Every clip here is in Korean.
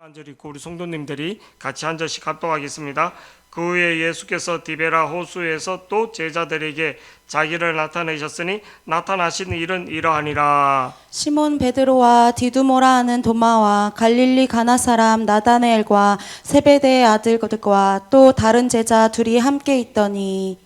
앉아있고 우리 성도님들이 같이 한 절씩 합독하겠습니다. 그 후에 예수께서 디베라 호수에서 또 제자들에게 자기를 나타내셨으니 나타나신 일은 이러하니라. 시몬 베드로와 디두모라 하는 도마와 갈릴리 가나 사람 나다나엘과 세베대의 아들들과 또 다른 제자 둘이 함께 있더니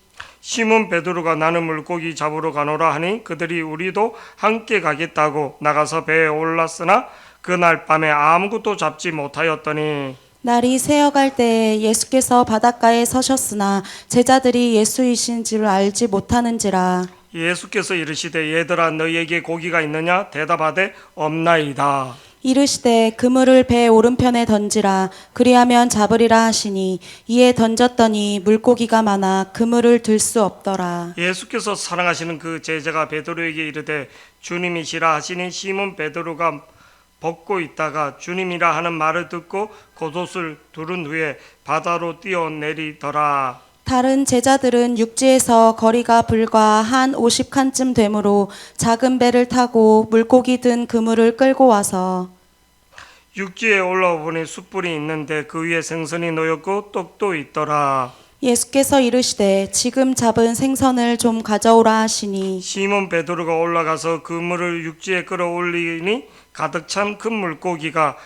시몬 베드로가 나는 물고기 잡으러 가노라 하니 그들이 우리도 함께 가겠다고 나가서 배에 올랐으나 그날 밤에 아무것도 잡지 못하였더니 날이 새어갈 때에 예수께서 바닷가에 서셨으나 제자들이 예수이신 줄 알지 못하는지라. 예수께서 이르시되 얘들아 너희에게 고기가 있느냐 대답하되 없나이다. 이르시되 그물을 배 오른편에 던지라 그리하면 잡으리라 하시니 이에 던졌더니 물고기가 많아 그물을 들 수 없더라. 예수께서 사랑하시는 그 제자가 베드로에게 이르되 주님이시라 하시니 시몬 베드로가 벗고 있다가 주님이라 하는 말을 듣고 겉옷을 두른 후에 바다로 뛰어내리더라. 다른 제자들은 육지에서 거리가 불과 한 50칸쯤 되므로 작은 배를 타고 물고기 든 그물을 끌고 와서 육지에 올라와 보니 숯불이 있는데 그 위에 생선이 놓였고 떡도 있더라. 예수께서 이르시되 지금 잡은 생선을 좀 가져오라 하시니 시몬 베드로가 올라가서 그물을 육지에 끌어올리니 가득 찬 큰 물고기가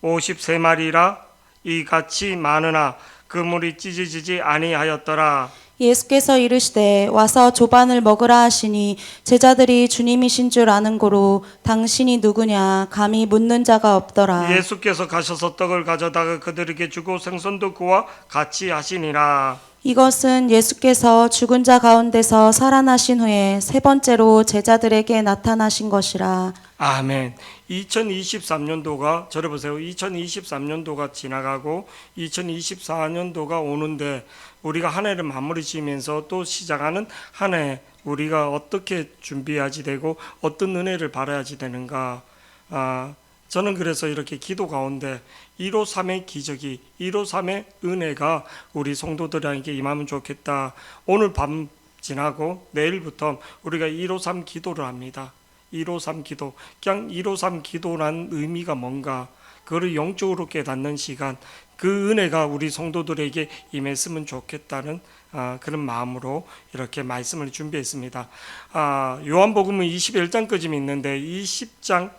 153마리라 이같이 많으나 그물이 찢어지지 아니하였더라. 예수께서 이르시되 와서 조반을 먹으라 하시니 제자들이 주님이신 줄 아는 고로 당신이 누구냐 감히 묻는 자가 없더라. 예수께서 가셔서 떡을 가져다가 그들에게 주고 생선도 그와 같이 하시니라. 이것은 예수께서 죽은 자 가운데서 살아나신 후에 세 번째로 제자들에게 나타나신 것이라. 아멘. 2023년도가 저를 보세요. 2023년도가 지나가고 2024년도가 오는데 우리가 한 해를 마무리 지으면서 또 시작하는 한 해 우리가 어떻게 준비해야지 되고 어떤 은혜를 바라야지 되는가. 저는 그래서 이렇게 기도 가운데 153의 기적이 153의 은혜가 우리 성도들에게 임하면 좋겠다. 오늘 밤 지나고 내일부터 우리가 153 기도를 합니다. 153 기도. 그냥 153 기도란 의미가 뭔가 그걸 영적으로 깨닫는 시간, 그 은혜가 우리 성도들에게 임했으면 좋겠다는 그런 마음으로 이렇게 말씀을 준비했습니다. 요한복음은 21장까지 있는데 20장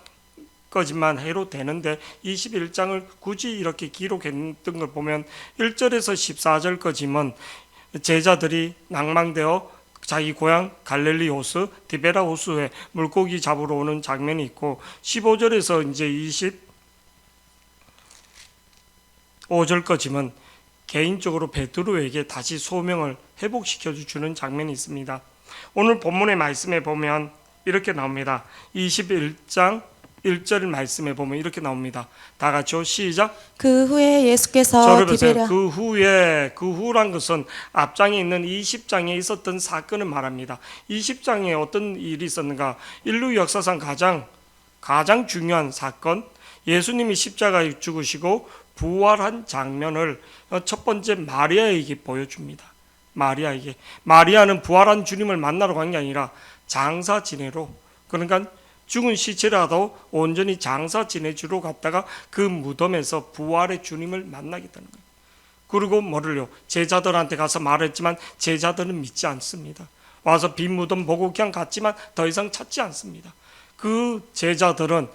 까지만 해도 되는데 21장을 굳이 이렇게 기록했던 걸 보면 1절에서 14절까지만 제자들이 낭망되어 자기 고향 갈릴리 호수 디베라 호수에 물고기 잡으러 오는 장면이 있고 15절에서 이제 25절까지만 개인적으로 베드로에게 다시 소명을 회복시켜 주는 장면이 있습니다. 오늘 본문의 말씀에 보면 이렇게 나옵니다. 21장 1절 말씀에 보면 이렇게 나옵니다. 다 같이요. 시작. 그 후에 예수께서 저를 보세요. 디베랴 그 후란 것은 앞장에 있는 20장에 있었던 사건을 말합니다. 20장에 어떤 일이 있었는가? 인류 역사상 가장 중요한 사건, 예수님이 십자가에 죽으시고 부활한 장면을 첫 번째 마리아에게 보여줍니다. 마리아는 부활한 주님을 만나러 간 게 아니라 장사 지내러, 그러니까 죽은 시체라도 온전히 장사 지내주러 갔다가 그 무덤에서 부활의 주님을 만나겠다는 거예요. 그리고 뭐를요? 제자들한테 가서 말했지만 제자들은 믿지 않습니다. 와서 빈 무덤 보고 그냥 갔지만 더 이상 찾지 않습니다. 그 제자들은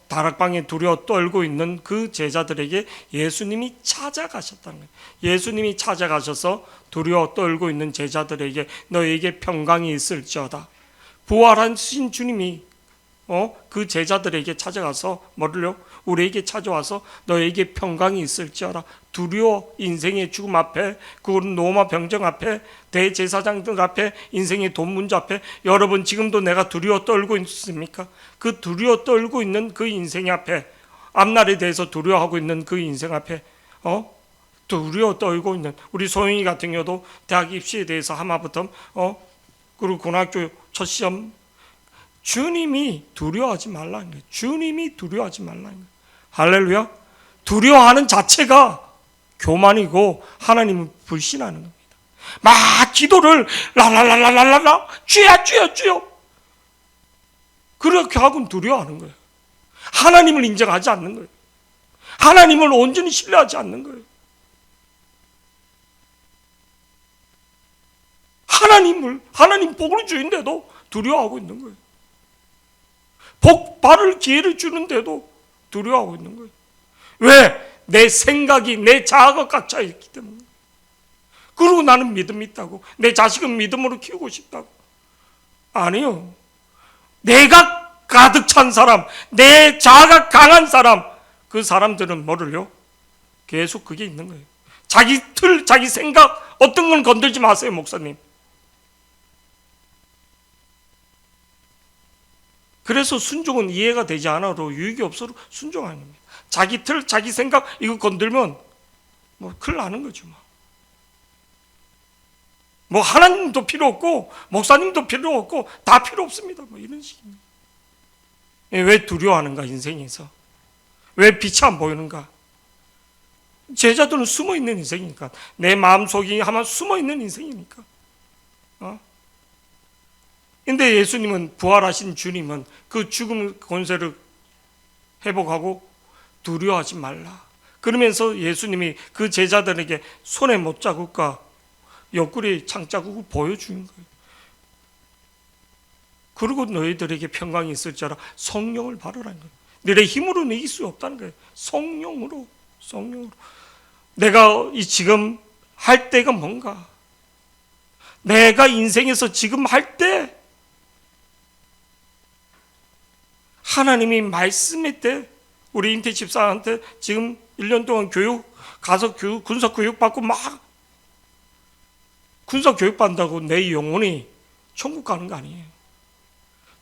다락방에 두려워 떨고 있는 그 제자들에게 예수님이 찾아가셨다는 거예요. 예수님이 찾아가셔서 두려워 떨고 있는 제자들에게 너에게 평강이 있을지어다. 부활한 주님이 그 제자들에게 찾아가서 뭐를요? 우리에게 찾아와서 너에게 평강이 있을지어라. 두려워 인생의 죽음 앞에, 그 로마 병정 앞에, 대제사장들 앞에, 인생의 돈 문제 앞에 여러분 지금도 내가 두려워 떨고 있습니까? 그 두려워 떨고 있는 그 인생 앞에, 앞날에 대해서 두려워하고 있는 그 인생 앞에 두려워 떨고 있는 우리 소영이 같은 경우도 대학 입시에 대해서 하마부터 그리고 고등학교 첫 시험 주님이 두려워하지 말라는 거예요. 주님이 두려워하지 말라는 거예요. 할렐루야. 두려워하는 자체가 교만이고 하나님을 불신하는 겁니다. 막 기도를 라라라라라라 주여 그렇게 하고는 두려워하는 거예요. 하나님을 인정하지 않는 거예요. 하나님을 온전히 신뢰하지 않는 거예요. 하나님 복을 주인데도 두려워하고 있는 거예요. 복 받을 기회를 주는데도 두려워하고 있는 거예요. 왜? 내 생각이 내 자아가 꽉 차 있기 때문에. 그리고 나는 믿음이 있다고, 내 자식은 믿음으로 키우고 싶다고. 아니요. 내가 가득 찬 사람, 내 자아가 강한 사람, 그 사람들은 뭐를요? 계속 그게 있는 거예요. 자기 틀, 자기 생각, 어떤 건 건들지 마세요, 목사님. 그래서 순종은 이해가 되지 않아도 유익이 없어도 순종 아닙니다. 자기 틀, 자기 생각 이거 건들면 뭐 큰일 나는 거죠. 뭐 하나님도 필요 없고 목사님도 필요 없고 다 필요 없습니다. 뭐 이런 식입니다. 왜 두려워하는가 인생에서? 왜 빛이 안 보이는가? 제자들은 숨어 있는 인생이니까, 내 마음속이 아마 숨어 있는 인생이니까. 근데 예수님은, 부활하신 주님은 그 죽음 권세를 회복하고 두려워하지 말라. 그러면서 예수님이 그 제자들에게 손에 못자국과 옆구리에 창자국을 보여주는 거예요. 그리고 너희들에게 평강이 있을지어라, 성령을 받으라는 거예요. 너의 힘으로는 이길 수 없다는 거예요. 성령으로. 내가 지금 할 때가 뭔가, 내가 인생에서 지금 할 때 하나님이 말씀의 때, 우리 인태 집사한테 지금 1년 동안 가서 군사 교육 받고 막 군사 교육 받는다고 내 영혼이 천국 가는 거 아니에요.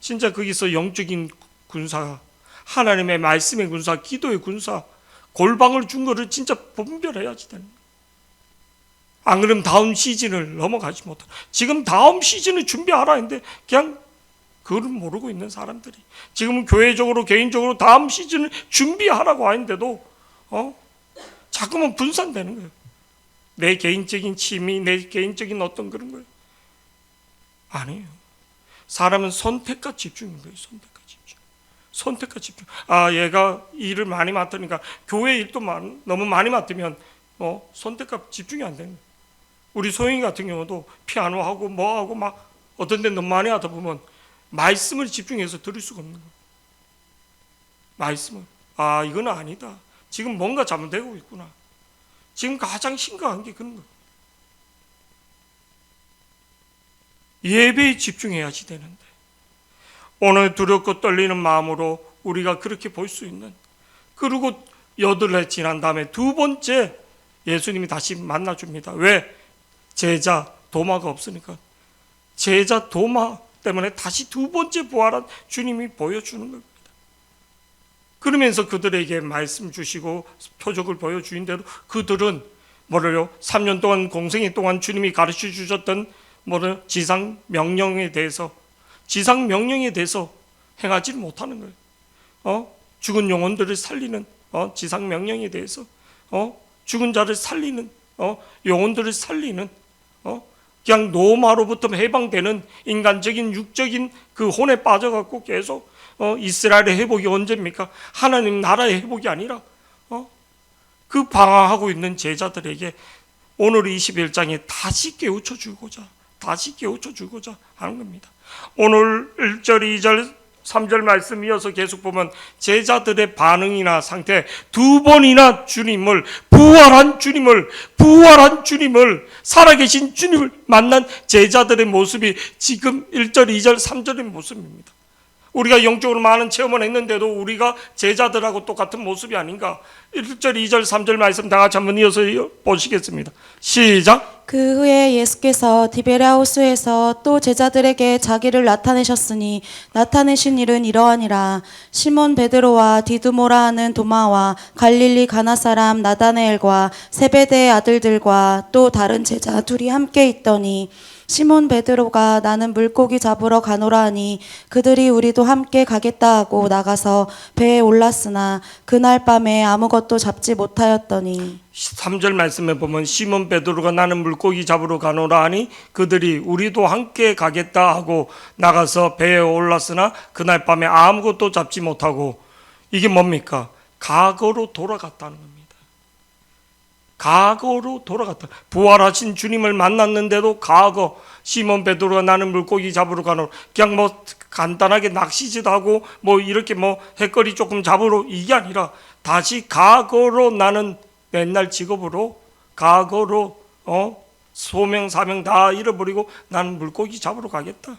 진짜 거기서 영적인 군사, 하나님의 말씀의 군사, 기도의 군사, 골방을 준 거를 진짜 분별해야지 되는 거예요. 안 그러면 다음 시즌을 넘어가지 못해. 지금 다음 시즌을 준비하라 했는데 그냥 그걸 모르고 있는 사람들이, 지금 교회적으로 개인적으로 다음 시즌을 준비하라고 하는데도 자꾸만 분산되는 거예요. 내 개인적인 취미, 내 개인적인 어떤 그런 거예요. 아니에요. 사람은 선택과 집중인 거예요. 선택과 집중. 얘가 일을 많이 맡으니까, 교회 일도 너무 많이 맡으면 선택과 집중이 안 되는 거예요. 우리 소영이 같은 경우도 피아노 하고 뭐 하고 막 어떤 데 너무 많이 하다 보면 말씀을 집중해서 들을 수가 없는 거예요. 말씀을, 이건 아니다, 지금 뭔가 잘못되고 있구나. 지금 가장 심각한 게 그런 거예요. 예배에 집중해야지 되는데, 오늘 두렵고 떨리는 마음으로 우리가 그렇게 볼 수 있는, 그리고 8해 지난 다음에 두 번째 예수님이 다시 만나줍니다. 왜? 제자 도마가 없으니까. 제자 도마 때문에 다시 두 번째 부활한 주님이 보여주는 겁니다. 그러면서 그들에게 말씀 주시고 표적을 보여주인 대로 그들은 뭐를요? 3년 동안 공생애 동안 주님이 가르쳐 주셨던 지상 명령에 대해서 행하지 못하는 거예요. 죽은 영혼들을 살리는 지상 명령에 대해서 죽은 자를 살리는 영혼들을 살리는 그냥 노마로부터 해방되는 인간적인 육적인 그 혼에 빠져갖고 계속 이스라엘의 회복이 언제입니까? 하나님 나라의 회복이 아니라 그 방황하고 있는 제자들에게 오늘 21장에 다시 깨우쳐 주고자 하는 겁니다. 오늘 1절, 2절, 3절 말씀 이어서 계속 보면 제자들의 반응이나 상태, 두 번이나 부활한 주님을, 살아계신 주님을 만난 제자들의 모습이 지금 1절, 2절, 3절의 모습입니다. 우리가 영적으로 많은 체험을 했는데도 우리가 제자들하고 똑같은 모습이 아닌가. 1절, 2절, 3절 말씀 다 같이 한번 이어서 보시겠습니다. 시작. 그 후에 예수께서 디베랴호수에서 또 제자들에게 자기를 나타내셨으니 나타내신 일은 이러하니라. 시몬 베드로와 디두모라 하는 도마와 갈릴리 가나 사람 나다네엘과 세베대의 아들들과 또 다른 제자 둘이 함께 있더니 시몬 베드로가 나는 물고기 잡으러 가노라 하니 그들이 우리도 함께 가겠다 하고 나가서 배에 올랐으나 그날 밤에 아무것도 잡지 못하였더니 3절 말씀에 보면 시몬 베드로가 나는 물고기 잡으러 가노라 하니 그들이 우리도 함께 가겠다 하고 나가서 배에 올랐으나 그날 밤에 아무것도 잡지 못하고, 이게 뭡니까? 과거로 돌아갔다는 겁니다. 과거로 돌아갔다. 부활하신 주님을 만났는데도 과거, 시몬 베드로가 나는 물고기 잡으러 가노, 그냥 뭐 간단하게 낚시짓 하고 뭐 이렇게 뭐 햇거리 조금 잡으러, 이게 아니라 다시 과거로, 나는 맨날 직업으로 과거로 소명 사명 다 잃어버리고 나는 물고기 잡으러 가겠다.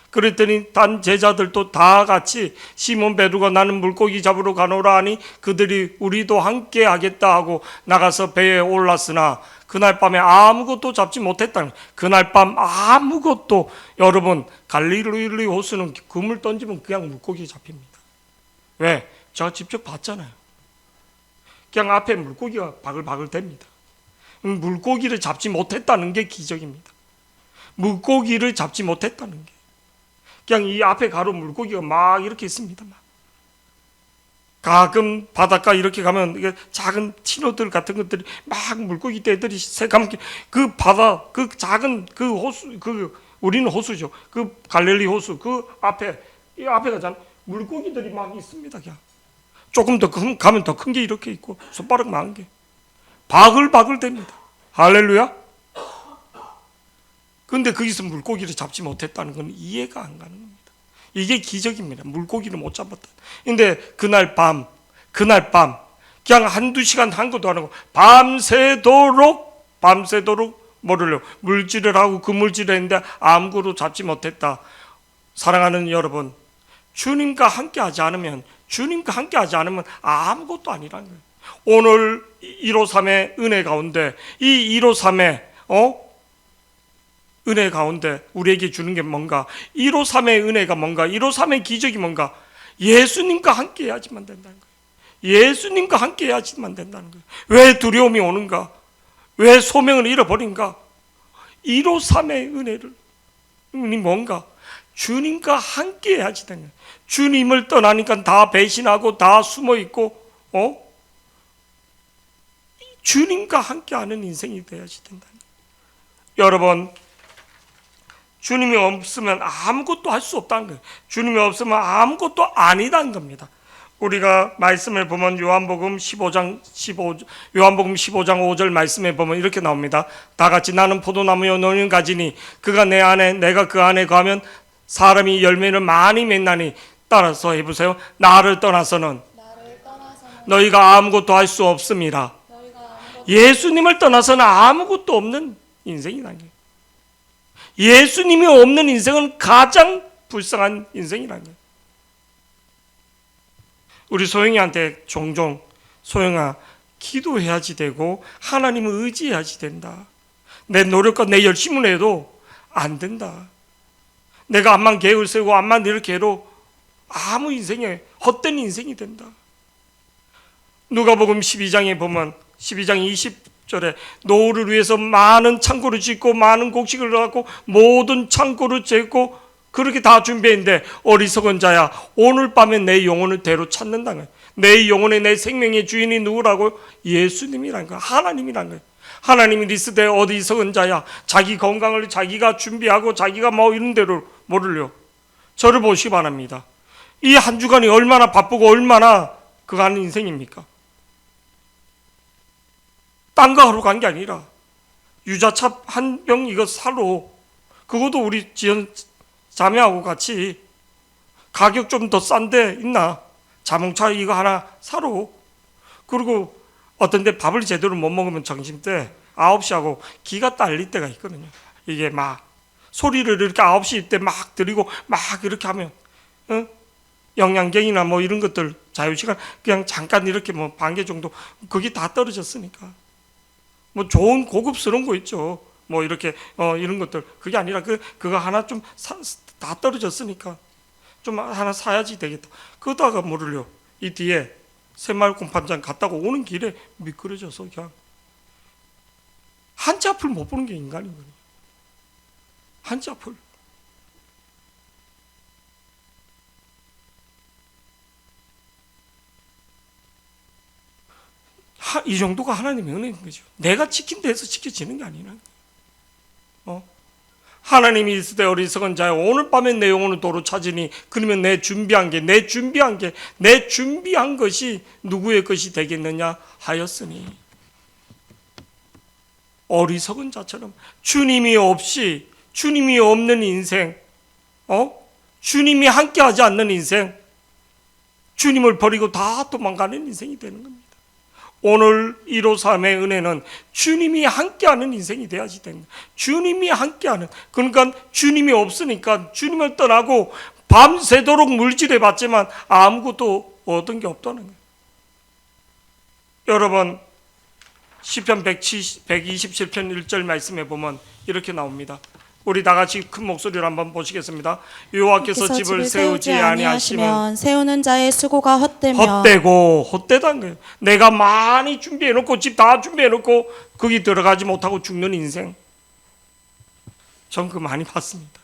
그랬더니 단 제자들도 다 같이 시몬 베드로가 나는 물고기 잡으러 가노라 하니 그들이 우리도 함께 하겠다 하고 나가서 배에 올랐으나 그날 밤에 아무것도 잡지 못했다는 거예요. 그날 밤 아무것도. 여러분, 갈릴리 호수는 그물 던지면 그냥 물고기 잡힙니다. 왜? 제가 직접 봤잖아요. 그냥 앞에 물고기가 바글바글 됩니다. 물고기를 잡지 못했다는 게 기적입니다. 물고기를 잡지 못했다는 게. 그냥 이 앞에 가로 물고기가 막 이렇게 있습니다. 막. 가끔 바닷가 이렇게 가면 이게 작은 티노들 같은 것들이 막 물고기 떼들이 새까맣게 그 바다 그 작은 그 호수, 그 우리는 호수죠. 그 갈릴리 호수 그 앞에, 이 앞에 가잖아. 물고기들이 막 있습니다. 그냥 조금 더 가면 더 큰 게 이렇게 있고 손바닥만한 게 바글바글 됩니다. 할렐루야. 근데 거기서 물고기를 잡지 못했다는 건 이해가 안 가는 겁니다. 이게 기적입니다. 물고기를 못 잡았다. 근데 그날 밤 그냥 한두 시간 한 것도 안 하고 밤새도록 뭐를요? 물질을 하고 그 물질을 했는데 아무것도 잡지 못했다. 사랑하는 여러분, 주님과 함께 하지 않으면 아무것도 아니라는 거예요. 오늘 153의 은혜 가운데, 이 153의 은혜 가운데 우리에게 주는 게 뭔가? 153의 은혜가 뭔가? 153의 기적이 뭔가? 예수님과 함께 해야지만 된다는 거예요. 예수님과 함께 해야지만 된다는 거예요. 왜 두려움이 오는가? 왜 소명을 잃어버린가? 153의 은혜를 뭔가? 주님과 함께 해야지 되는 거예요. 주님을 떠나니까 다 배신하고 다 숨어있고 주님과 함께하는 인생이 되어야지 된다는 거예요. 여러분, 주님이 없으면 아무것도 할 수 없다는 거예요. 주님이 없으면 아무것도 아니다는 겁니다. 우리가 말씀을 보면 요한복음 15장 5절 말씀에 보면 이렇게 나옵니다. 다 같이 나는 포도나무요 너희는 가지니 그가 내 안에 내가 그 안에 거하면 사람이 열매를 많이 맺나니. 따라서 해보세요. 나를 떠나서는 너희가 아무것도 할 수 없습니다. 예수님을 떠나서는 아무것도 없는 인생이라는 거예요. 예수님이 없는 인생은 가장 불쌍한 인생이라는 거예요. 우리 소영이한테 종종 소영아, 기도해야지 되고 하나님을 의지해야지 된다. 내 노력과 내 열심을 해도 안 된다. 내가 암만 계획을 세우고 암만 이렇게 해도 아무 인생에 헛된 인생이 된다. 누가복음 12장에 보면 12장 20절에 노후를 위해서 많은 창고를 짓고 많은 곡식을 갖고 모든 창고를 짓고 그렇게 다 준비했는데 어리석은 자야, 오늘 밤에 내 영혼을 대로 찾는다는 거예요. 내 영혼의 내 생명의 주인이 누구라고? 예수님이라는 거예요. 하나님이라는 거예요. 하나님이 리스트에 어리석은 자야, 자기 건강을 자기가 준비하고 자기가 뭐 이런 대로 모를요. 저를 보시기 바랍니다. 이 한 주간이 얼마나 바쁘고 얼마나 그거 하는 인생입니까? 딴 거 하러 간 게 아니라 유자차 한 병 이거 사러, 그것도 우리 지연 자매하고 같이 가격 좀 더 싼데 있나? 자몽차 이거 하나 사러. 그리고 어떤 데 밥을 제대로 못 먹으면 점심때 9시하고 기가 딸릴 때가 있거든요. 이게 막 소리를 이렇게 9시 때 막 들이고 막 이렇게 하면 영양갱이나 뭐 이런 것들 자유시간 그냥 잠깐 이렇게 뭐 반개 정도 그게 다 떨어졌으니까 뭐 좋은 고급스러운 거 있죠. 뭐 이렇게 이런 것들 그게 아니라 그거 하나 좀 다 떨어졌으니까 좀 하나 사야지 되겠다. 그러다가 뭐를요? 이 뒤에 새마을 공판장 갔다가 오는 길에 미끄러져서 그냥 한치 앞을 못 보는 게 인간인 거예요. 한치 앞을. 이 정도가 하나님의 은혜인 거죠. 내가 지킨 데에서 지켜지는 게 아니라. 하나님이 있을 때 어리석은 자여 오늘 밤에 내 영혼을 도로 찾으니 그러면 내 준비한 것이 누구의 것이 되겠느냐 하였으니 어리석은 자처럼 주님이 없는 인생, 주님이 함께하지 않는 인생, 주님을 버리고 다 도망가는 인생이 되는 겁니다. 오늘 153의 은혜는 주님이 함께하는 인생이 되어야지 됩니다. 주님이 함께하는, 그러니까 주님이 없으니까 주님을 떠나고 밤새도록 물질해 봤지만 아무것도 얻은 게 없다는 거예요. 여러분 시편 127편 1절 말씀에 보면 이렇게 나옵니다. 우리 다 같이 큰 목소리로 한번 보시겠습니다. 여호와께서 집을 세우지 아니하시면 세우는 자의 수고가 헛되다는 거예요. 내가 많이 준비해놓고 집 다 준비해놓고 거기 들어가지 못하고 죽는 인생, 전 그 많이 봤습니다.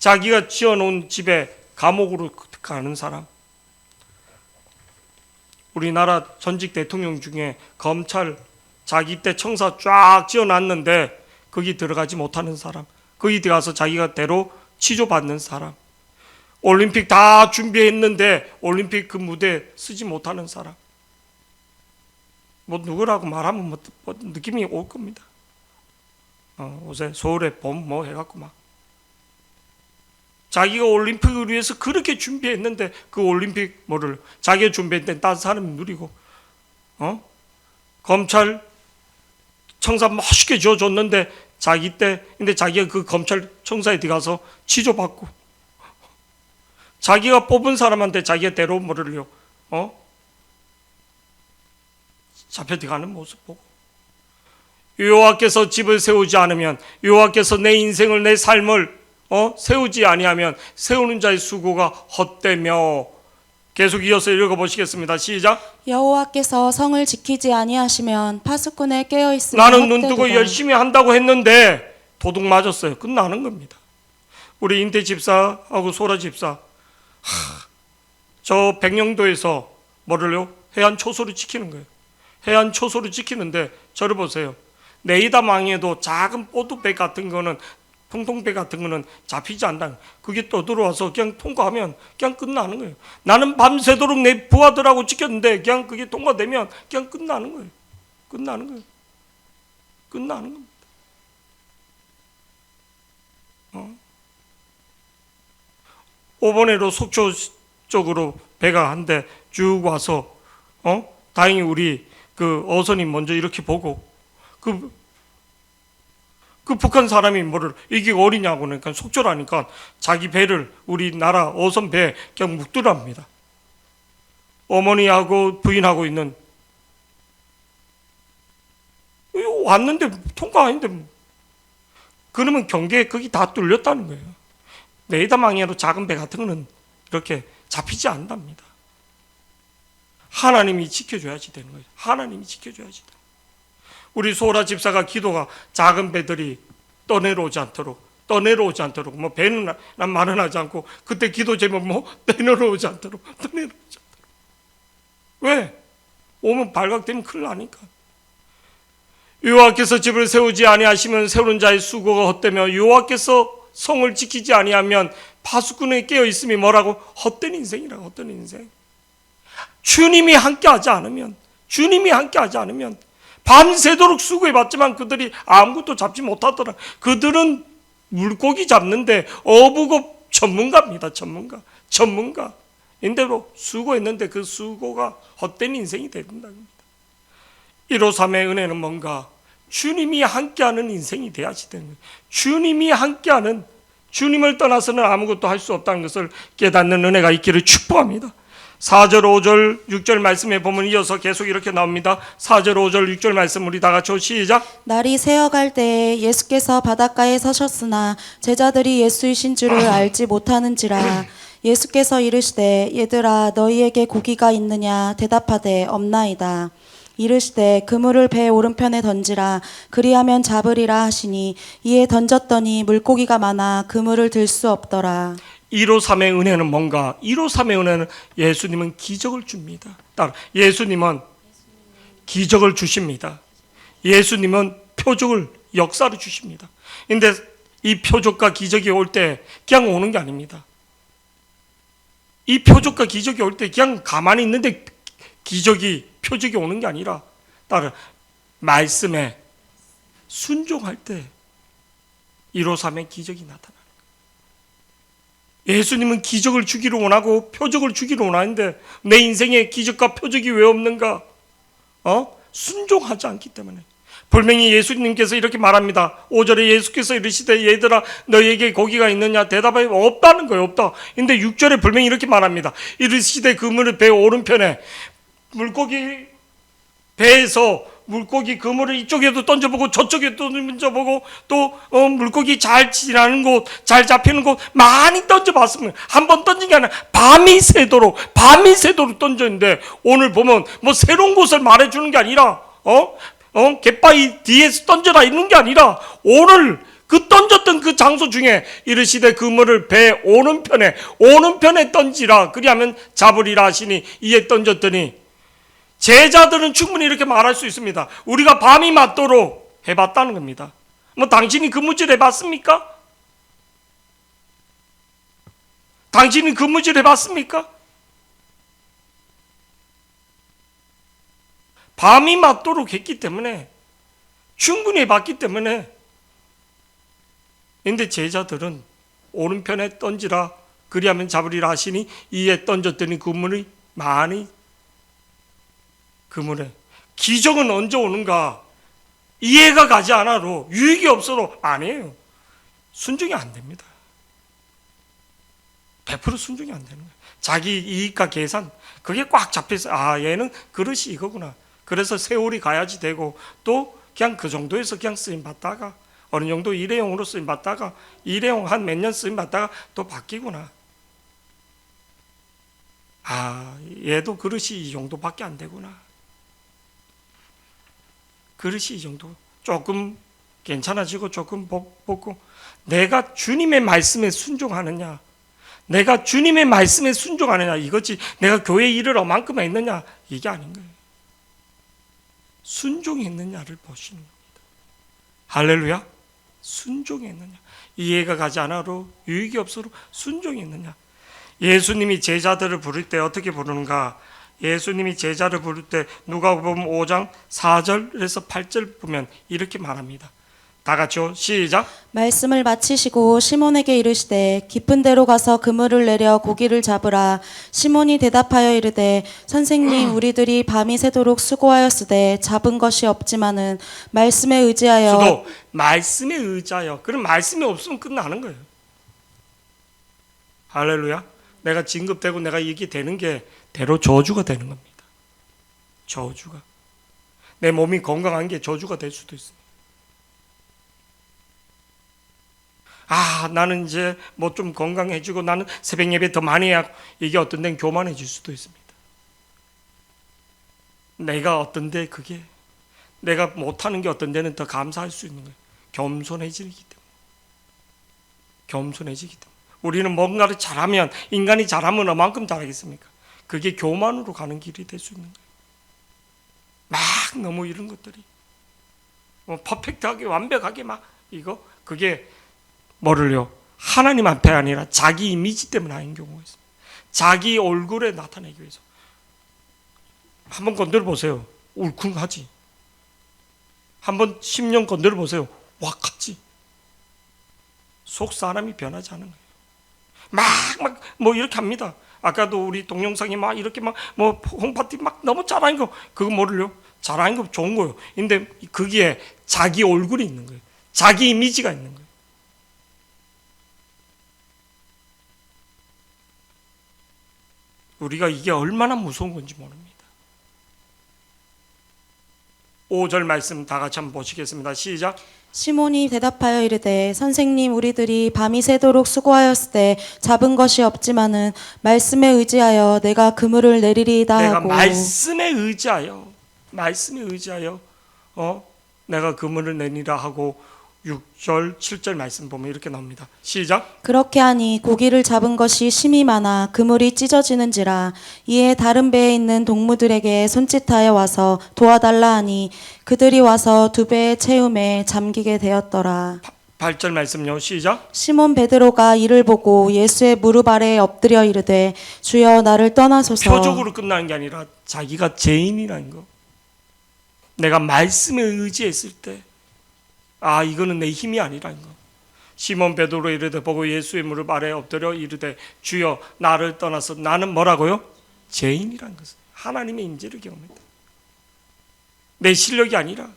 자기가 지어놓은 집에 감옥으로 가는 사람, 우리나라 전직 대통령 중에 검찰 자기 때 청사 쫙 지어놨는데 거기 들어가지 못하는 사람, 거기 들어가서 자기가 대로 치조받는 사람, 올림픽 다 준비했는데 올림픽 그 무대 쓰지 못하는 사람, 뭐 누구라고 말하면 뭐 느낌이 올 겁니다. 요새 서울에 봄 뭐 해갖고 막 자기가 올림픽을 위해서 그렇게 준비했는데 그 올림픽 뭐를 자기가 준비했는데 다른 사람이 누리고, 검찰 청사 멋있게 지어줬는데 자기 때 근데 자기가 그 검찰 청사에 들어가서 치조받고, 자기가 뽑은 사람한테 자기가 대로 뭐를요 잡혀 들어가는 모습 보고, 여호와께서 집을 세우지 않으면, 여호와께서 내 인생을 내 삶을 세우지 아니하면 세우는 자의 수고가 헛되며, 계속 이어서 읽어보시겠습니다. 시작. 여호와께서 성을 지키지 아니하시면 파수꾼에 깨어 있으면 나는 눈 뜨고 열심히 한다고 했는데 도둑 맞았어요. 끝나는 겁니다. 우리 인태 집사하고 소라 집사, 저 백령도에서 뭐를요? 해안 초소를 지키는 거예요. 해안 초소를 지키는데 저를 보세요. 내이다 망해도 작은 뽀드배 같은 거는, 통통배 같은 거는 잡히지 않다. 그게 떠들어와서 그냥 통과하면 그냥 끝나는 거예요. 나는 밤새도록 내 부하들하고 지켰는데 그냥 그게 통과되면 그냥 끝나는 거예요. 끝나는 겁니다. 5번에로 속초 쪽으로 배가 한 대 쭉 와서 다행히 우리 그 어선이 먼저 이렇게 보고, 그 북한 사람이 뭐를 이게 어리냐고 그러니까 속초라니까 자기 배를 우리나라 어선 배에 그냥 묵더랍니다. 어머니하고 부인하고 있는, 왔는데 통과하는데 그러면 경계에 거기 다 뚫렸다는 거예요. 네이다망해로 작은 배 같은 거는 이렇게 잡히지 않답니다. 하나님이 지켜줘야지 되는 거예요. 하나님이 지켜줘야지. 우리 소라 집사가 기도가 작은 배들이 떠내려오지 않도록 뭐 배는 난 말은 하지 않고, 그때 기도 제목 뭐 떠내려오지 않도록. 왜? 오면 발각되면 큰일 나니까. 여호와께서 집을 세우지 아니하시면 세우는 자의 수고가 헛되며, 여호와께서 성을 지키지 아니하면 파수꾼에 깨어 있음이 뭐라고? 헛된 인생이라고. 헛된 인생. 주님이 함께하지 않으면 밤새도록 수고해봤지만 그들이 아무것도 잡지 못하더라. 그들은 물고기 잡는데 어부급 전문가입니다. 전문가. 인대로 수고했는데 그 수고가 헛된 인생이 된다는 겁니다. 153의 은혜는 뭔가? 주님이 함께하는 인생이 돼야지 되는 거예요. 주님이 함께하는, 주님을 떠나서는 아무것도 할 수 없다는 것을 깨닫는 은혜가 있기를 축복합니다. 4절, 5절, 6절 말씀에 보면 이어서 계속 이렇게 나옵니다. 4절, 5절, 6절 말씀 우리 다 같이 시작. 날이 새어갈 때에 예수께서 바닷가에 서셨으나 제자들이 예수이신 줄을 알지 못하는지라. 예수께서 이르시되 얘들아 너희에게 고기가 있느냐 대답하되 없나이다. 이르시되 그물을 배 오른편에 던지라. 그리하면 잡으리라 하시니 이에 던졌더니 물고기가 많아 그물을 들 수 없더라. 153의 은혜는 뭔가? 153의 은혜는 예수님은 기적을 줍니다. 따라 예수님은 기적을 주십니다. 예수님은 표적을, 역사를 주십니다. 근데 이 표적과 기적이 올 때 그냥 오는 게 아닙니다. 이 표적과 기적이 올 때 그냥 가만히 있는데 기적이 표적이 오는 게 아니라 따라 말씀에 순종할 때 153의 기적이 나타나는 거예요. 예수님은 기적을 주기를 원하고 표적을 주기를 원하는데 내 인생에 기적과 표적이 왜 없는가? 순종하지 않기 때문에. 분명히 예수님께서 이렇게 말합니다. 5절에 예수께서 이르시되 얘들아 너희에게 고기가 있느냐? 대답하여 없다는 거예요. 없다. 근데 6절에 분명히 이렇게 말합니다. 이르시되 그물을 배 오른편에 물고기 배에서 물고기 그물을 이쪽에도 던져보고 저쪽에도 던져보고 또 물고기 잘 지나는 곳, 잘 잡히는 곳 많이 던져봤습니다. 한 번 던진 게 아니라 밤이 새도록 던졌는데 오늘 보면 뭐 새로운 곳을 말해주는 게 아니라 갯바위 뒤에서 던져라 이런 게 아니라 오늘 그 던졌던 그 장소 중에 이르시되 그물을 배 오른편에 던지라 그리하면 잡으리라 하시니 이에 던졌더니 제자들은 충분히 이렇게 말할 수 있습니다. 우리가 밤이 맞도록 해봤다는 겁니다. 뭐 당신이 그물질 해봤습니까? 당신이 그물질 해봤습니까? 밤이 맞도록 했기 때문에 충분히 해봤기 때문에 근데 제자들은 오른편에 던지라 그리하면 잡으리라 하시니 이에 던졌더니 그물이 많이 그물에 기적은 언제 오는가 이해가 가지 않아도 유익이 없어도 아니에요. 순종이 안 됩니다. 100% 순종이 안 되는 거예요. 자기 이익과 계산 그게 꽉 잡혀서 얘는 그릇이 이거구나. 그래서 세월이 가야지 되고 또 그냥 그 정도에서 그냥 쓰임 받다가 어느 정도 일회용으로 쓰임 받다가 일회용 한 몇 년 쓰임 받다가 또 바뀌구나. 얘도 그릇이 이 정도밖에 안 되구나. 그릇이 이 정도 조금 괜찮아지고 조금 먹고 내가 주님의 말씀에 순종하느냐 내가 주님의 말씀에 순종하느냐 이거지 내가 교회 일을 얼만큼 했느냐 이게 아닌 거예요. 순종했느냐를 보시는 겁니다. 할렐루야. 순종했느냐 이해가 가지 않아도 유익이 없어도 순종했느냐. 예수님이 제자들을 부를 때 어떻게 부르는가. 예수님이 제자를 부를 때 누가복음 5장 4절에서 8절 보면 이렇게 말합니다. 다 같이요. 시작. 말씀을 마치시고 시몬에게 이르시되 깊은 데로 가서 그물을 내려 고기를 잡으라. 시몬이 대답하여 이르되 선생님 우리들이 밤이 새도록 수고하였으되 잡은 것이 없지만은 말씀에 의지하여 말씀에 의지하여. 그럼 말씀이 없으면 끝나는 거예요. 할렐루야. 내가 진급되고 내가 이게 되는 게 대로 저주가 되는 겁니다. 저주가. 내 몸이 건강한 게 저주가 될 수도 있습니다. 나는 이제 뭐 좀 건강해지고 나는 새벽 예배 더 많이 해야 이게 어떤 데는 교만해질 수도 있습니다. 내가 어떤 데 그게 내가 못하는 게 어떤 데는 더 감사할 수 있는 거예요. 겸손해지기 때문에. 겸손해지기 때문에. 우리는 뭔가를 잘하면 인간이 잘하면 얼만큼 잘하겠습니까? 그게 교만으로 가는 길이 될 수 있는 거예요. 막 너무 이런 것들이 퍼펙트하게 완벽하게 막 이거 그게 뭐를요? 하나님 앞에 아니라 자기 이미지 때문에 하는 경우가 있습니다. 자기 얼굴에 나타내기 위해서. 한번 건드려 보세요. 울쿵하지. 한번 10년 건드려 보세요. 왁하지. 속 사람이 변하지 않은 거예요. 막 뭐 이렇게 합니다. 아까도 우리 동영상이 막 이렇게 막 뭐 홈파티 막 너무 잘하는 거 그거 뭐를요? 잘하는 거 좋은 거예요. 근데 거기에 자기 얼굴이 있는 거예요. 자기 이미지가 있는 거예요. 우리가 이게 얼마나 무서운 건지 모릅니다. 5절 말씀 다 같이 한번 보시겠습니다. 시작. 시몬이 대답하여 이르되 선생님 우리들이 밤이 새도록 수고하였으되 잡은 것이 없지만은 말씀에 의지하여 내가 그물을 내리리이다 내가 하고 말씀에 의지하여 내가 그물을 내리라 하고 6절 7절 말씀 보면 이렇게 나옵니다. 시작. 그렇게 하니 고기를 잡은 것이 심히 많아 그물이 찢어지는지라. 이에 다른 배에 있는 동무들에게 손짓하여 와서 도와달라 하니 그들이 와서 두 배의 채움에 잠기게 되었더라. 8절 말씀요. 시작. 시몬 베드로가 이를 보고 예수의 무릎 아래에 엎드려 이르되 주여 나를 떠나소서. 표적으로 끝나는 게 아니라 자기가 죄인이라는 거. 내가 말씀에 의지했을 때 이거는 내 힘이 아니라는 거. 시몬 베드로 이르되 보고 예수의 무릎 아래에 엎드려 이르되 주여 나를 떠나서 나는 뭐라고요? 죄인이라는 것은 하나님의 임재를 경험했다. 내 실력이 아니라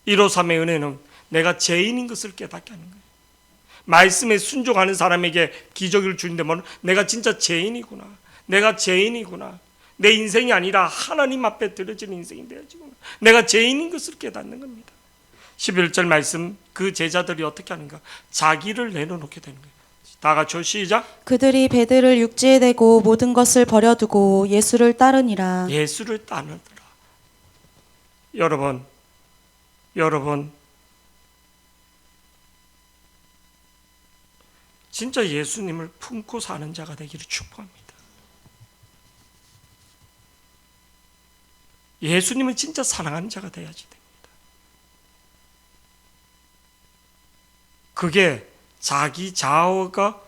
153의 은혜는 내가 죄인인 것을 깨닫게 하는 거예요. 말씀에 순종하는 사람에게 기적을 주는데 내가 진짜 죄인이구나. 내가 죄인이구나. 내 인생이 아니라 하나님 앞에 드려지는 인생이 되어지구나. 내가 죄인인 것을 깨닫는 겁니다. 11절 말씀, 그 제자들이 어떻게 하는가? 자기를 내려놓게 되는 거예요. 다 같이 시작. 그들이 배들을 육지에 대고 모든 것을 버려두고 예수를 따르니라. 예수를 따르더라. 여러분 진짜 예수님을 품고 사는 자가 되기를 축복합니다. 예수님을 진짜 사랑하는 자가 되어야지 됩니다. 그게 자기 자아가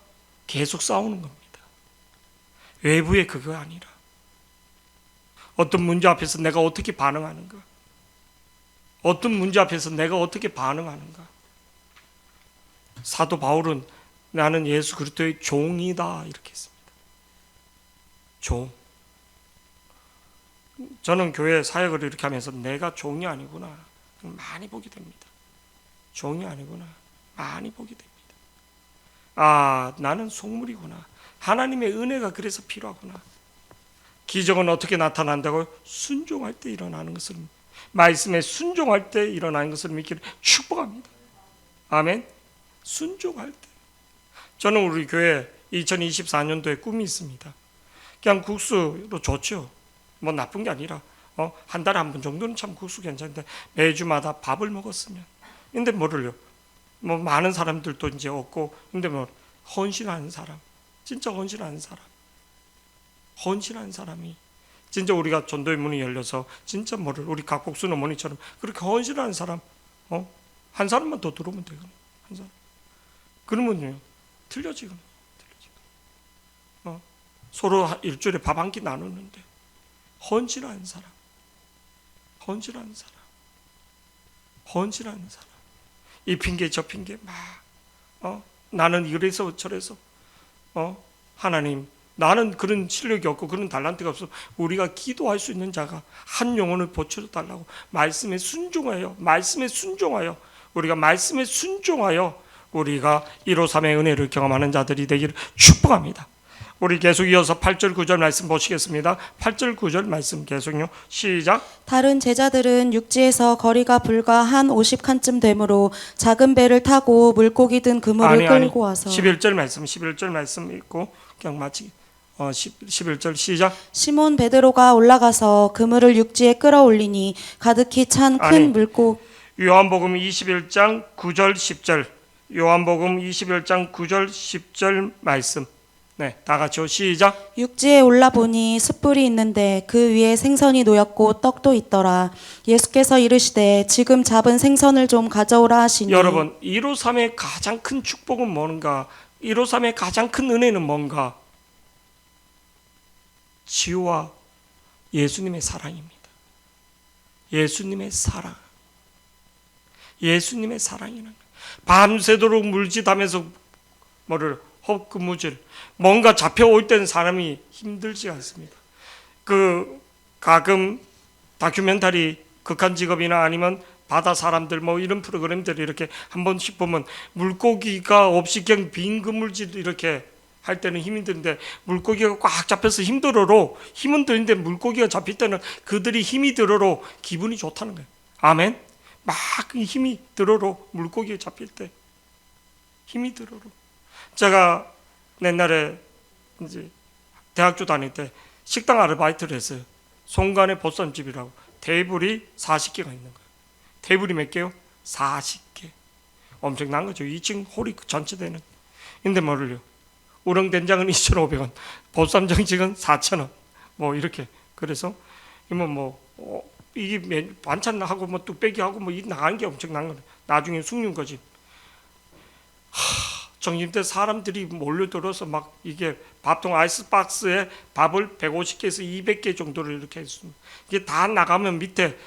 계속 싸우는 겁니다. 외부의 그거 아니라 어떤 문제 앞에서 내가 어떻게 반응하는가, 어떤 문제 앞에서 내가 어떻게 반응하는가. 사도 바울은 나는 예수 그리스도의 종이다 이렇게 했습니다. 종. 저는 교회 사역을 이렇게 하면서 내가 종이 아니구나 많이 보게 됩니다. 종이 아니구나 많이 보게 됩니다. 나는 속물이구나. 하나님의 은혜가 그래서 필요하구나. 기적은 어떻게 나타난다고요? 순종할 때 일어나는 것을, 말씀에 순종할 때 일어나는 것을 믿기를 축복합니다. 아멘. 순종할 때. 저는 우리 교회 2024년도에 꿈이 있습니다. 그냥 국수로 좋죠. 뭐 나쁜 게 아니라 한 달에 한 번 정도는 참 국수 괜찮은데 매주마다 밥을 먹었으면. 근데 뭐를요? 뭐 많은 사람들도 이제 없고, 근데 뭐 헌신하는 사람, 진짜 헌신하는 사람이 진짜 우리가 전도의 문이 열려서 진짜 우리 각복순 어머니처럼 그렇게 헌신하는 사람, 한 사람만 더 들어오면 되거든요. 한 사람. 그러면요 틀려지거든요. 서로 일주일에 밥 한 끼 나누는데 헌신하는 사람. 이 핑계 저 핑계 나는 이래서 저래서 하나님 나는 그런 실력이 없고 그런 달란트가 없어. 우리가 기도할 수 있는 자가 한 영혼을 보초려 달라고 말씀에 순종하여 우리가 말씀에 순종하여 우리가 153의 은혜를 경험하는 자들이 되기를 축복합니다. 우리 계속 이어서 8절 9절 말씀 보시겠습니다. 8절 9절 말씀 계속요. 시작. 다른 제자들은 육지에서 거리가 불과 한 50칸쯤 되므로 작은 배를 타고 물고기 든 그물을 끌고 와서 11절 말씀 읽고 그냥 마치기. 11절 시작. 시몬 베드로가 올라가서 그물을 육지에 끌어올리니 가득히 찬 큰 물고기. 요한복음 21장 9절 10절. 요한복음 21장 9절 10절 말씀. 네, 다 같이요. 시작. 육지에 올라보니 숯불이 있는데 그 위에 생선이 놓였고 떡도 있더라. 예수께서 이르시되 지금 잡은 생선을 좀 가져오라 하시니. 여러분, 153의 가장 큰 축복은 뭔가? 153의 가장 큰 은혜는 뭔가? 치유와 예수님의 사랑입니다. 예수님의 사랑이라는 거예요. 밤새도록 물짓하면서 헛근무질, 뭔가 잡혀올 때는 사람이 힘들지 않습니다. 가끔 다큐멘터리 극한 직업이나 아니면 바다 사람들 이런 프로그램들 이렇게 한 번씩 보면 물고기가 없이 그냥 빈 그물질 이렇게 할 때는 힘이 드는데 물고기가 꽉 잡혀서 힘은 드는데 물고기가 잡힐 때는 그들이 힘이 들어로 기분이 좋다는 거예요. 아멘. 막 힘이 들어로 물고기가 잡힐 때 힘이 들어로. 제가 옛날에 이제 대학교 다닐 때 식당 아르바이트를 했어요. 송간의 보쌈집이라고. 테이블이 40개가 있는 거예요. 테이블이 몇 개요? 40개. 엄청난 거죠. 2층 홀이 전체 되는. 근데 뭐를요? 우렁된장은 2,500원, 보쌈정식은 4,000원. 이렇게. 그래서 이게 반찬하고 뚝배기하고 이 나간 게 엄청난 거예요. 나중에 숙는 거지. 점심 때 사람들이 몰려들어서 막 이게 밥통 아이스박스에 밥을 150개에서 200개 정도를 이렇게 했습니다. 이게 다 나가면 밑에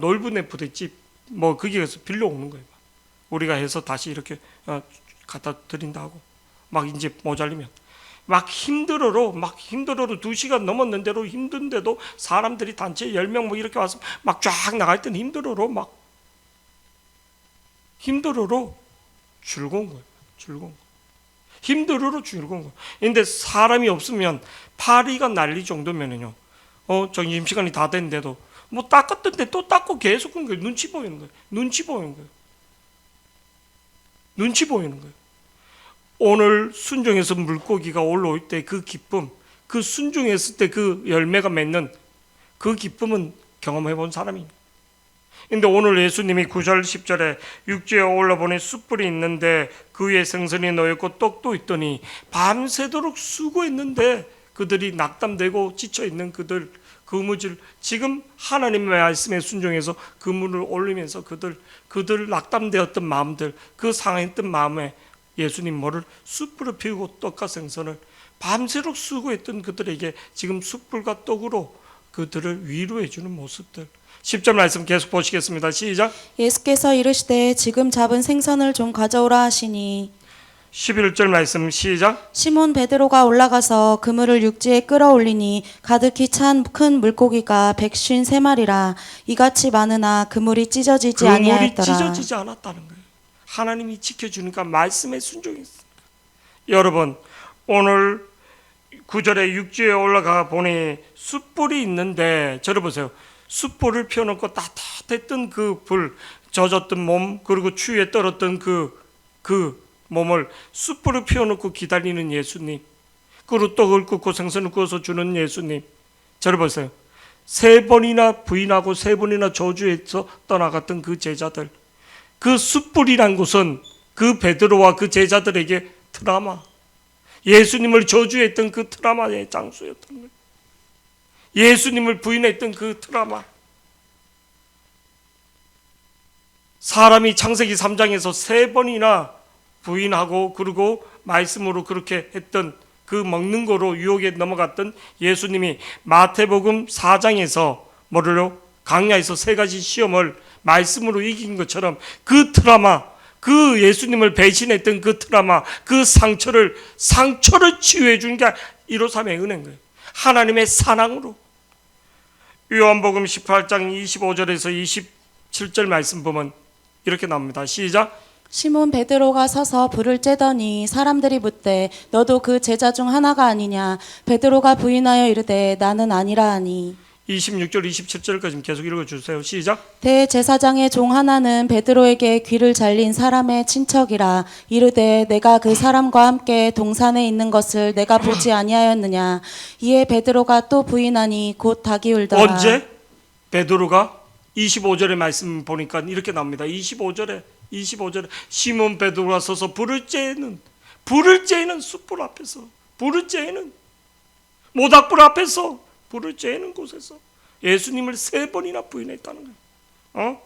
놀부 네프대집 뭐 거기에서 빌려오는 거예요. 우리가 해서 다시 이렇게 갖다 드린다고 막 이제 모자리면 막 힘들어로 2시간 넘었는데도 힘든데도 사람들이 단체 10명 뭐 이렇게 와서 막 쫙 나갈 때는 힘들어로 즐거운 거예요. 즐거운 거. 힘들어로 즐거운 거. 근데 사람이 없으면 파리가 날릴 정도면은요. 점심시간이 다 됐는데도 뭐 닦았던데 또 닦고 계속 그런 거예요. 눈치 보이는 거예요. 눈치 보이는 거예요. 오늘 순종해서 물고기가 올라올 때 그 기쁨, 그 순종했을 때 그 열매가 맺는 그 기쁨은 경험해 본 사람입니다. 근데 오늘 예수님이 9절 10절에 육지에 올라보니 숯불이 있는데 그 위에 생선이 놓였고 떡도 있더니 밤새도록 수고했는데 그들이 낙담되고 지쳐있는 그들 그무질 지금 하나님의 말씀에 순종해서 그물을 올리면서 그들 낙담되었던 마음들 그 상했던 마음에 예수님 뭐를 숯불을 피우고 떡과 생선을 밤새도록 수고했던 그들에게 지금 숯불과 떡으로 그들을 위로해 주는 모습들 10절 말씀 계속 보시겠습니다. 시작. 예수께서 이르시되 지금 잡은 생선을 좀 가져오라 하시니 11절 말씀 시작. 시몬 베드로가 올라가서 그물을 육지에 끌어올리니 가득히 찬 큰 물고기가 153마리라 이같이 많으나 그물이 찢어지지 그물이 아니하였더라. 찢어지지 않았다는 거예요. 하나님이 지켜주니까 말씀에 순종했습니다. 여러분 오늘 9절에 육지에 올라가 보니 숯불이 있는데 저를 보세요. 숯불을 펴놓고 따뜻했던 그 불, 젖었던 몸 그리고 추위에 떨었던 그 몸을 숯불을 피워놓고 기다리는 예수님 그리고 떡을 굽고 생선을 구워서 주는 예수님 저를 보세요. 3번이나 부인하고 3번이나 저주해서 떠나갔던 그 제자들 그 숯불이란 곳은 그 베드로와 그 제자들에게 트라우마 예수님을 저주했던 그 트라우마의 장소였던 거예요. 예수님을 부인했던 그 트라우마 사람이 창세기 3장에서 3번이나 부인하고 그리고 말씀으로 그렇게 했던 그 먹는 거로 유혹에 넘어갔던 예수님이 마태복음 4장에서 뭐를요? 강야에서 3가지 시험을 말씀으로 이긴 것처럼 그 트라우마 그 예수님을 배신했던 그 트라우마 그 상처를 치유해 주는 게 153의 은혜인 거예요. 하나님의 사랑으로 요한복음 18장 25절에서 27절 말씀 보면 이렇게 나옵니다. 시작. 시몬 베드로가 서서 불을 쬐더니 사람들이 묻되 너도 그 제자 중 하나가 아니냐 베드로가 부인하여 이르되 나는 아니라 하니 26절 27절까지 계속 읽어주세요. 시작. 대제사장의 종 하나는 베드로에게 귀를 잘린 사람의 친척이라 이르되 내가 그 사람과 함께 동산에 있는 것을 내가 보지 아니하였느냐 이에 베드로가 또 부인하니 곧 닭이 울더라. 언제? 베드로가 25절의 말씀 보니까 이렇게 나옵니다. 25절에 시몬 베드로가 서서 불을 쬐는 숯불 앞에서 불을 쬐는 모닥불 앞에서 불을 쬐는 곳에서 예수님을 3번이나 부인했다는 거예요.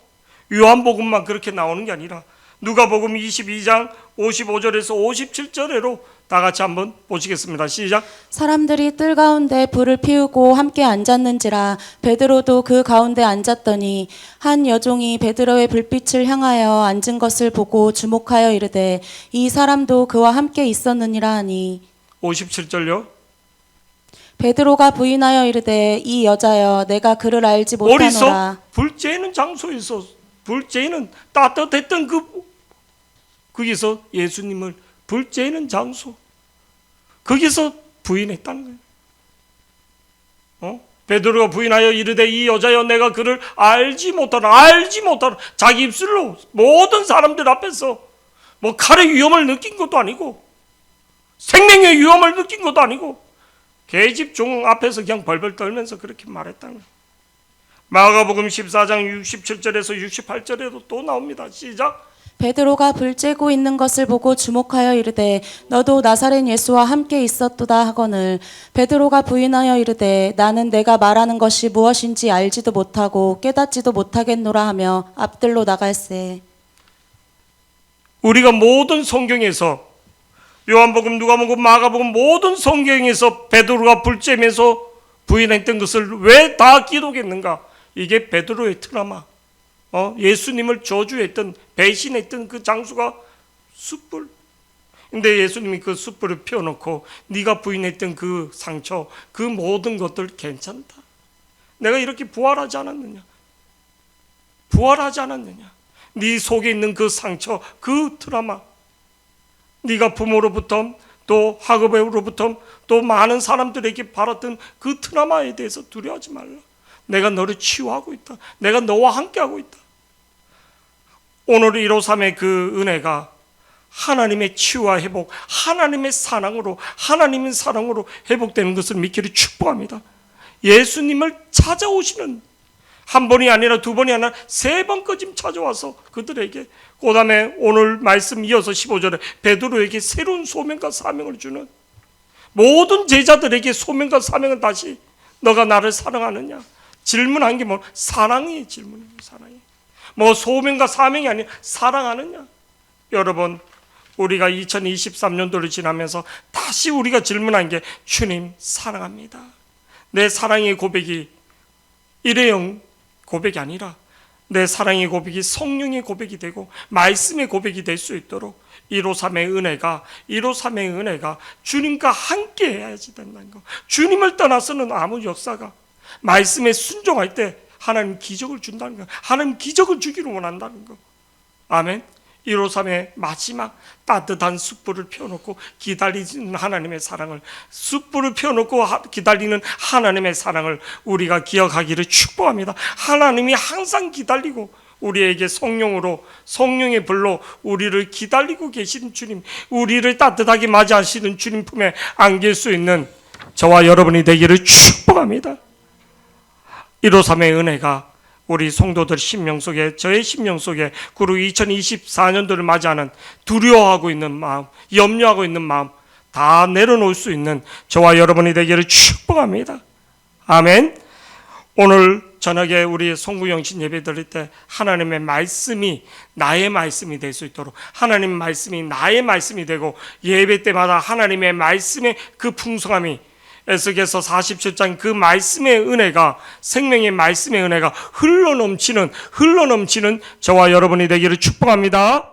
요한복음만 그렇게 나오는 게 아니라 누가복음 22장 55절에서 57절에로 다 같이 한번 보시겠습니다. 시작. 사람들이 뜰 가운데 불을 피우고 함께 앉았는지라 베드로도 그 가운데 앉았더니 한 여종이 베드로의 불빛을 향하여 앉은 것을 보고 주목하여 이르되 이 사람도 그와 함께 있었느니라 하니 57절요. 베드로가 부인하여 이르되 이 여자여 내가 그를 알지 못하노라. 어디서? 불 쬐는 장소에서 불 쬐는 따뜻했던 거기서 예수님을 불 쬐는 장소 거기서 부인했다는 거예요. 베드로가 부인하여 이르되 이 여자여 내가 그를 알지 못하노라. 자기 입술로 모든 사람들 앞에서 뭐 칼의 위험을 느낀 것도 아니고 생명의 위험을 느낀 것도 아니고 계집 종 앞에서 그냥 벌벌 떨면서 그렇게 말했다는 거예요. 마가복음 14장 67절에서 68절에도 또 나옵니다. 시작. 베드로가 불 쬐고 있는 것을 보고 주목하여 이르되 너도 나사렛 예수와 함께 있었도다 하거늘 베드로가 부인하여 이르되 나는 내가 말하는 것이 무엇인지 알지도 못하고 깨닫지도 못하겠노라 하며 앞들로 나갈새. 우리가 모든 성경에서 요한복음, 누가복음, 마가복음 모든 성경에서 베드로가 불쬐면서 부인했던 것을 왜 다 기록했는가? 이게 베드로의 트라우마. 예수님을 저주했던, 배신했던 그 장수가 숯불. 근데 예수님이 그 숯불을 펴놓고 네가 부인했던 그 상처, 그 모든 것들 괜찮다. 내가 이렇게 부활하지 않았느냐? 부활하지 않았느냐? 네 속에 있는 그 상처, 그 트라우마, 네가 부모로부터 또 학업으로부터 또 많은 사람들에게 받았던 그 트라우마에 대해서 두려워하지 말라. 내가 너를 치유하고 있다. 내가 너와 함께하고 있다. 오늘 153의 그 은혜가 하나님의 치유와 회복, 하나님의 사랑으로 회복되는 것을 믿기를 축복합니다. 예수님을 찾아오시는, 한 번이 아니라 두 번이 아니라 세 번까지 찾아와서 그들에게, 그 다음에 오늘 말씀 이어서 15절에 베드로에게 새로운 소명과 사명을 주는, 모든 제자들에게 소명과 사명은 다시 너가 나를 사랑하느냐? 질문한 게 뭐? 사랑이 질문이에요. 사랑이. 뭐 소명과 사명이 아니라 사랑하느냐? 여러분, 우리가 2023년도를 지나면서 다시 우리가 질문한 게 주님 사랑합니다. 내 사랑의 고백이 일회용 고백이 아니라 내 사랑의 고백이 성령의 고백이 되고 말씀의 고백이 될 수 있도록 153의 은혜가 주님과 함께 해야지 된다는 거. 주님을 떠나서는 아무 역사가, 말씀에 순종할 때 하나님 기적을 준다는 거. 하나님 기적을 주기를 원한다는 거. 아멘. 153의 마지막 따뜻한 숯불을 펴놓고 기다리는 하나님의 사랑을, 숯불을 펴놓고 기다리는 하나님의 사랑을 우리가 기억하기를 축복합니다. 하나님이 항상 기다리고 우리에게 성령의 불로 우리를 기다리고 계신 주님, 우리를 따뜻하게 맞이하시는 주님 품에 안길 수 있는 저와 여러분이 되기를 축복합니다. 153의 은혜가 우리 성도들 심령 속에, 저의 심령 속에, 그리고 2024년도를 맞이하는 두려워하고 있는 마음, 염려하고 있는 마음 다 내려놓을 수 있는 저와 여러분이 되기를 축복합니다. 아멘. 오늘 저녁에 우리 송구영신 예배 드릴 때 하나님의 말씀이 나의 말씀이 될 수 있도록, 하나님 말씀이 나의 말씀이 되고, 예배 때마다 하나님의 말씀의 그 풍성함이, 에스겔서 47장 그 말씀의 은혜가, 생명의 말씀의 은혜가 흘러넘치는 저와 여러분이 되기를 축복합니다.